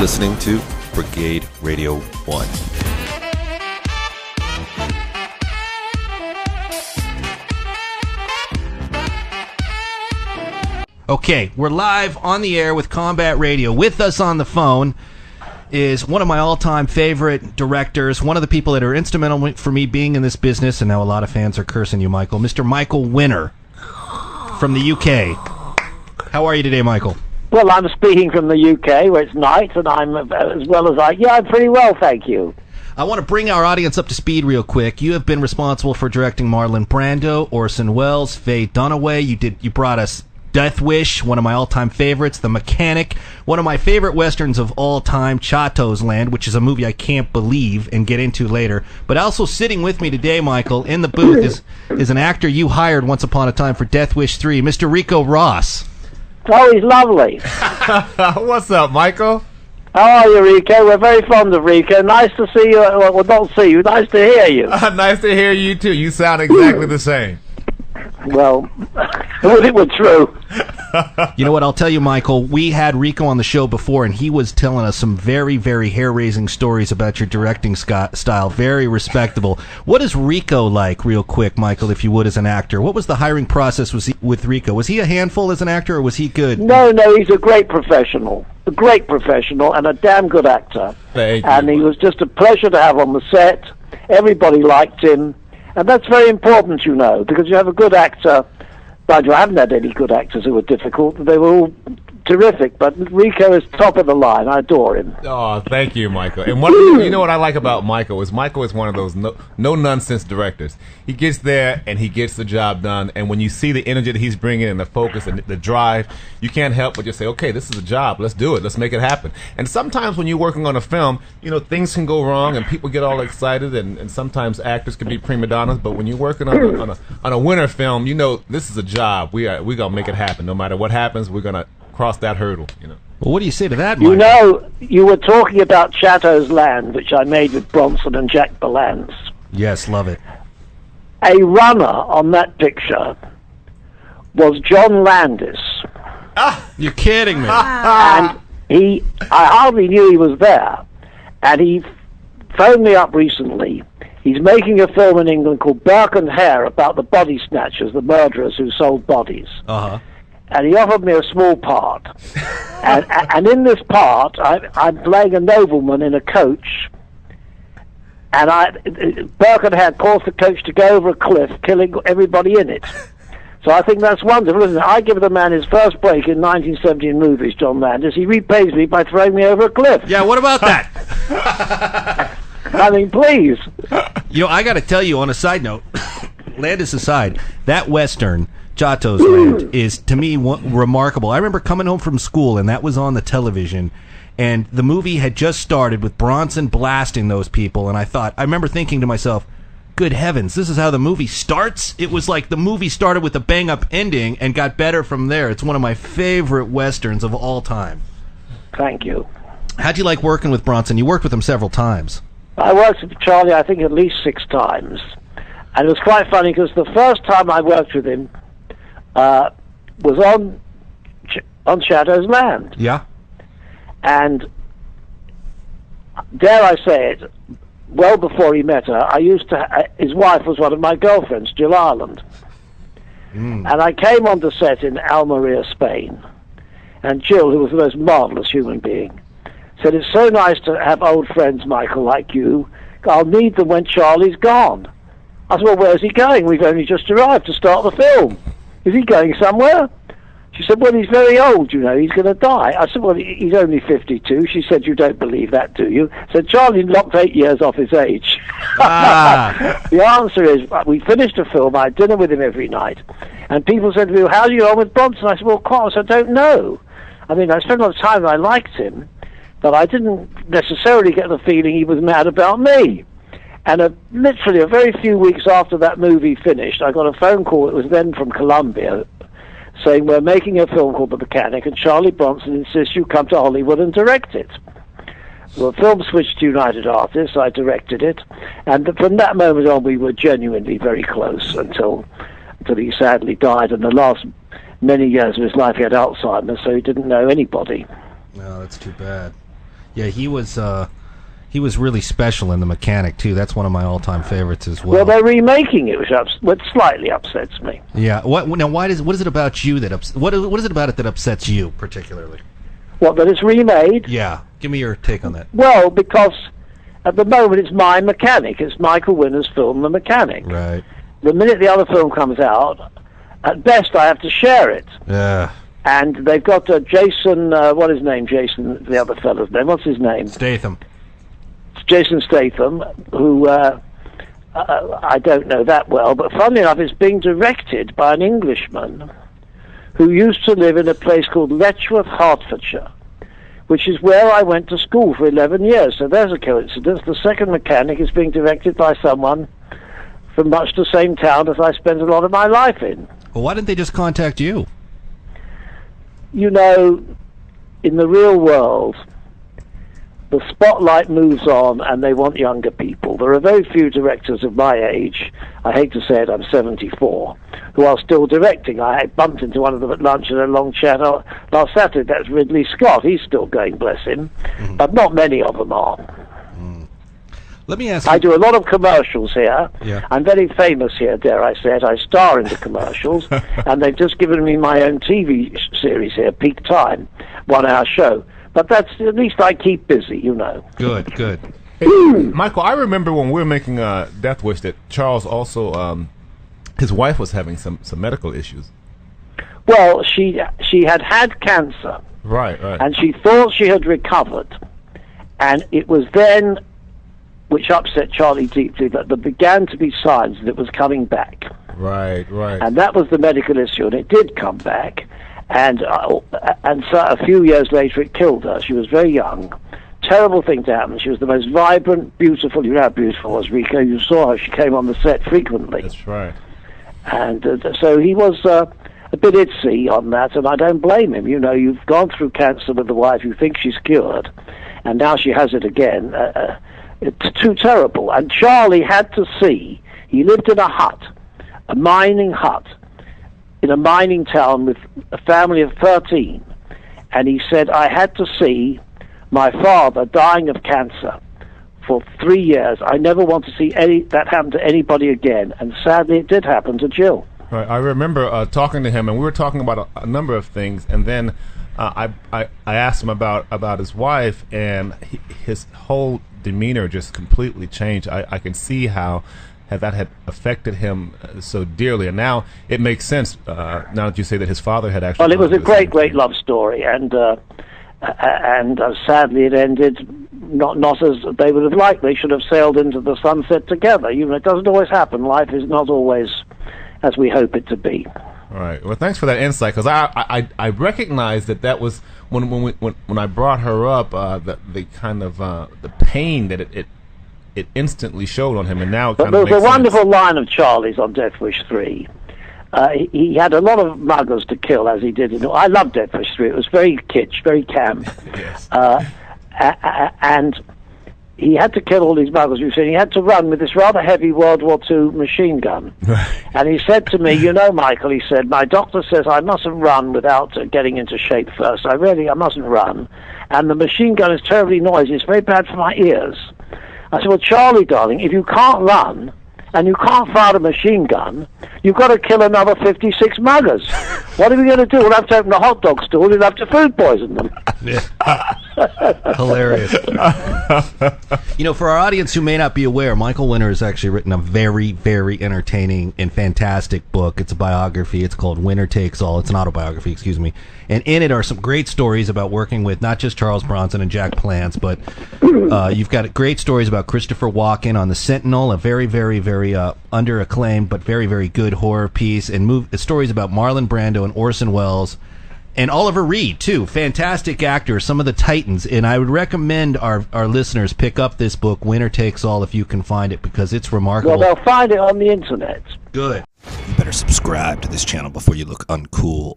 listening to Brigade-Radio-One. Okay, we're live on the air with Combat Radio. With us on the phone is one of my all-time favorite directors, one of the people that are instrumental for me being in this business, and now a lot of fans are cursing you, Michael, Mr. Michael Winner from the UK. How are you today, Michael? Well, I'm speaking from the UK, where it's night, and I'm as well as I'm pretty well, thank you. I want to bring our audience up to speed real quick. You have been responsible for directing Marlon Brando, Orson Welles, Faye Dunaway. You brought us Death Wish, one of my all-time favorites, The Mechanic, one of my favorite westerns of all time, Chato's Land, which is a movie I can't believe and get into later. But also sitting with me today, Michael, in the booth is an actor you hired once upon a time for Death Wish 3, Mr. Ricco Ross. Oh, he's lovely. What's up, Michael? How are you, Ricco? We're very fond of Ricco. Nice to see you. Well, not see you. Nice to hear you. Nice to hear you, too. You sound exactly the same. Well, it was true. You know what, I'll tell you, Michael, we had Ricco on the show before, and he was telling us some very, very hair-raising stories about your directing style. Very respectable. What is Ricco like, real quick, Michael, if you would, as an actor? What was the hiring process with Ricco? Was he a handful as an actor, or was he good? No, he's a great professional. A great professional and a damn good actor. Thank you. And he was just a pleasure to have on the set. Everybody liked him. And that's very important, you know, because you have a good actor. But I haven't had any good actors who were difficult. They were all terrific. But Ricco is top of the line. I adore him. Oh, thank you, Michael. And you know what I like about Michael is one of those no-nonsense directors. He gets there and he gets the job done. And when you see the energy that he's bringing and the focus and the drive, you can't help but just say, okay, this is a job. Let's do it. Let's make it happen. And sometimes when you're working on a film, you know, things can go wrong and people get all excited and sometimes actors can be prima donnas. But when you're working on a winner film, you know, this is a job. We're going to make it happen. No matter what happens, we're going to cross that hurdle, you know. Well, what do you say to that, Michael? You know, you were talking about Chato's Land, which I made with Bronson and Jack Palance. Yes, love it. A runner on that picture was John Landis. You're kidding me. And I hardly knew he was there. And he phoned me up recently. He's making a film in England called Burke and Hare about the body snatchers, the murderers who sold bodies. Uh-huh. And he offered me a small part. and in this part, I'm playing a nobleman in a coach. And Burke and Hare caused the coach to go over a cliff, killing everybody in it. So I think that's wonderful, isn't it? I give the man his first break in 1917 movies, John Landis. He repays me by throwing me over a cliff. Yeah, what about that? I mean, please. You know, I got to tell you, on a side note, Landis aside, that Western, Chato's Land, is, to me, remarkable. I remember coming home from school, and that was on the television, and the movie had just started with Bronson blasting those people, and I remember thinking to myself, good heavens, this is how the movie starts? It was like the movie started with a bang-up ending and got better from there. It's one of my favorite Westerns of all time. Thank you. How'd you like working with Bronson? You worked with him several times. I worked with Charlie, I think, at least 6 times. And it was quite funny, because the first time I worked with him was on Chato's Land. Yeah. And dare I say it, well before he met her, his wife was one of my girlfriends, Jill Ireland. And I came onto set in Almeria, Spain. And Jill, who was the most marvelous human being, said, it's so nice to have old friends, Michael, like you. I'll need them when Charlie's gone. I said, well, where's he going? We've only just arrived to start the film. Is he going somewhere? She said, well, he's very old, you know, he's going to die. I said, well, he's only 52. She said, you don't believe that, do you? I said, Charlie knocked 8 years off his age. The answer is, we finished a film, I had dinner with him every night, and people said to me, well, how do you get on with Bronson? I said, well, of course, I don't know. I mean, I spent a lot of time and I liked him, but I didn't necessarily get the feeling he was mad about me. And literally a very few weeks after that movie finished, I got a phone call, it was then from Columbia, saying, we're making a film called The Mechanic, and Charlie Bronson insists you come to Hollywood and direct it. Well, the film switched to United Artists, I directed it, and from that moment on we were genuinely very close until he sadly died, and the last many years of his life he had Alzheimer's, so he didn't know anybody. No, that's too bad. Yeah, he was really special in The Mechanic too. That's one of my all-time favorites as well. Well, they're remaking it, which slightly upsets me. Yeah. What is it about you that what is it about it that upsets you particularly? What, that it's remade? Yeah. Give me your take on that. Well, because at the moment it's my Mechanic. It's Michael Winner's film, The Mechanic. Right. The minute the other film comes out, at best I have to share it. Yeah. And they've got Jason, what is his name? Jason, the other fellow's name. What's his name? Statham. It's Jason Statham, who I don't know that well, but funnily enough, it's being directed by an Englishman who used to live in a place called Letchworth, Hertfordshire, which is where I went to school for 11 years. So there's a coincidence. The second Mechanic is being directed by someone from much the same town as I spent a lot of my life in. Well, why didn't they just contact you? You know, in the real world, the spotlight moves on and they want younger people. There are very few directors of my age, I hate to say it, I'm 74, who are still directing. I bumped into one of them at lunch and a long chat last Saturday. That's Ridley Scott. He's still going, bless him. Mm-hmm. But not many of them are. Mm. Let me ask you. I do a lot of commercials here. Yeah. I'm very famous here, dare I say it. I star in the commercials. And they've just given me my own TV series here, Peak Time, 1 hour show. But that's, at least I keep busy, you know. Good. Hey, Michael, I remember when we were making Death Wish that Charles also, his wife was having some medical issues. Well, she had cancer. Right. And she thought she had recovered. And it was then, which upset Charlie deeply, that there began to be signs that it was coming back. Right. And that was the medical issue, and it did come back. And so a few years later it killed her. She was very young. Terrible thing to happen. She was the most vibrant, beautiful. You know how beautiful was Ricco. You saw her. She came on the set frequently. That's right. And so he was a bit itsy on that, and I don't blame him. You know, you've gone through cancer with the wife. You think she's cured, and now she has it again. It's too terrible. And Charlie had to see. He lived in a hut, a mining hut, in a mining town with a family of 13, and he said, I had to see my father dying of cancer for 3 years. I never want to see that happen to anybody again, and sadly it did happen to Jill. Right. I remember talking to him, and we were talking about a number of things, and then I asked him about his wife, and his whole demeanor just completely changed. I can see how that had affected him so dearly, and now it makes sense. Now that you say that his father had actually. Well, it was a great love story, and sadly it ended not as they would have liked. They should have sailed into the sunset together. You know, it doesn't always happen. Life is not always as we hope it to be. All right. Well, thanks for that insight, because I recognized that was when I brought her up, the kind of the pain that it instantly showed on him, and now it kind of makes sense. There's a wonderful line of Charlie's on Death Wish 3. He had a lot of muggers to kill, as he did. I love Death Wish 3. It was very kitsch, very camp. Yes. And he had to kill all these muggers. You see, he had to run with this rather heavy World War II machine gun. And he said to me, you know, Michael, he said, my doctor says I mustn't run without getting into shape first. I mustn't run. And the machine gun is terribly noisy. It's very bad for my ears. I said, well, Charlie, darling, if you can't run and you can't fire a machine gun, you've got to kill another 56 muggers. What are we going to do? We'll have to open a hot dog stall. We'll have to food poison them. Hilarious. You know, for our audience who may not be aware, Michael Winner has actually written a very, very entertaining and fantastic book. It's a biography. It's called Winner Takes All. It's an autobiography, excuse me. And in it are some great stories about working with not just Charles Bronson and Jack Palance, but you've got great stories about Christopher Walken on The Sentinel, a very, very, very under-acclaimed but very, very good horror piece, and stories about Marlon Brando and Orson Welles, and Oliver Reed, too. Fantastic actors, some of the titans. And I would recommend our listeners pick up this book, Winner Takes All, if you can find it, because it's remarkable. Well, they'll find it on the internet. Good. You better subscribe to this channel before you look uncool.